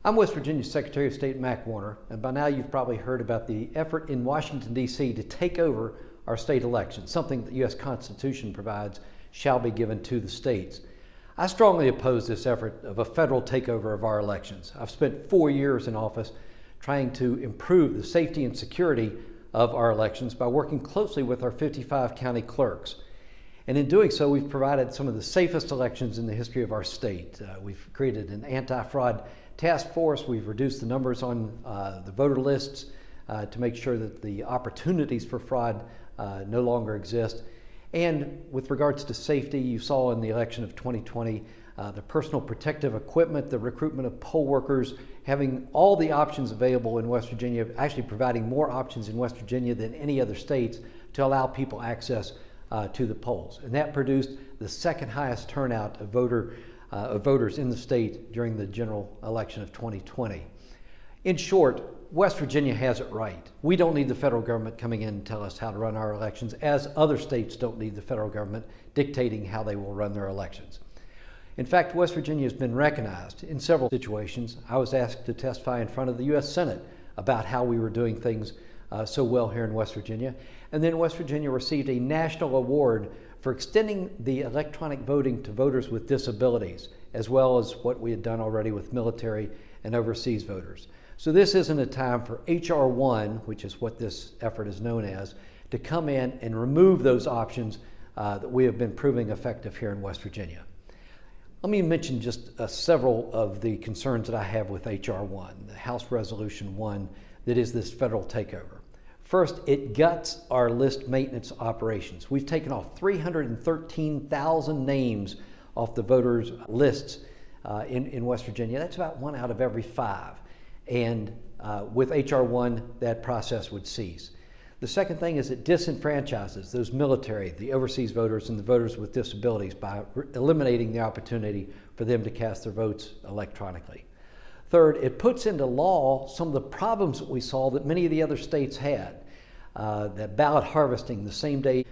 I'm West Virginia Secretary of State Mac Warner, and by now you've probably heard about the effort in Washington, D.C. to take over our state elections, something that the U.S. Constitution provides shall be given to the states. I strongly oppose this effort of a federal takeover of our elections. I've spent 4 years in office trying to improve the safety and security of our elections by working closely with our 55 county clerks. And in doing so, we've provided some of the safest elections in the history of our state. We've created an anti-fraud task force. We've reduced the numbers on the voter lists to make sure that the opportunities for fraud no longer exist. And with regards to safety, you saw in the election of 2020, the personal protective equipment, the recruitment of poll workers, having all the options available in West Virginia, actually providing more options in West Virginia than any other states to allow people access to the polls. And that produced the second highest turnout of voters in the state during the general election of 2020. In short, West Virginia has it right. We don't need the federal government coming in and tell us how to run our elections, as other states don't need the federal government dictating how they will run their elections. In fact, West Virginia has been recognized in several situations. I was asked to testify in front of the U.S. Senate about how we were doing things so well here in West Virginia. And then West Virginia received a national award for extending the electronic voting to voters with disabilities, as well as what we had done already with military and overseas voters. So this isn't a time for H.R.1, which is what this effort is known as, to come in and remove those options that we have been proving effective here in West Virginia. Let me mention just several of the concerns that I have with H.R.1, the House Resolution 1, that is this federal takeover. First, it guts our list maintenance operations. We've taken off 313,000 names off the voters' lists in West Virginia. That's about 1 out of every 5. And with H.R.1, that process would cease. The second thing is it disenfranchises those military, the overseas voters, and the voters with disabilities by eliminating the opportunity for them to cast their votes electronically. Third, it puts into law some of the problems that we saw that many of the other states had. That ballot harvesting, the same-day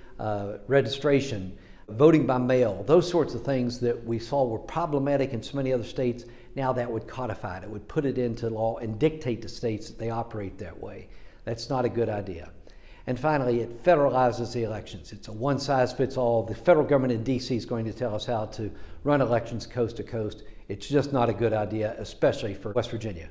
registration, voting by mail, those sorts of things that we saw were problematic in so many other states. Now that would codify it. It would put it into law and dictate to states that they operate that way. That's not a good idea. And finally, it federalizes the elections. It's a one-size-fits-all. The federal government in D.C. is going to tell us how to run elections coast to coast. It's just not a good idea, especially for West Virginia.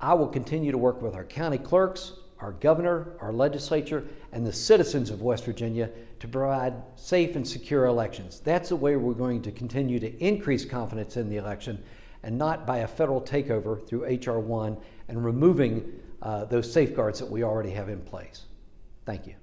I will continue to work with our county clerks, our governor, our legislature, and the citizens of West Virginia to provide safe and secure elections. That's the way we're going to continue to increase confidence in the election, and not by a federal takeover through H.R.1 and removing those safeguards that we already have in place. Thank you.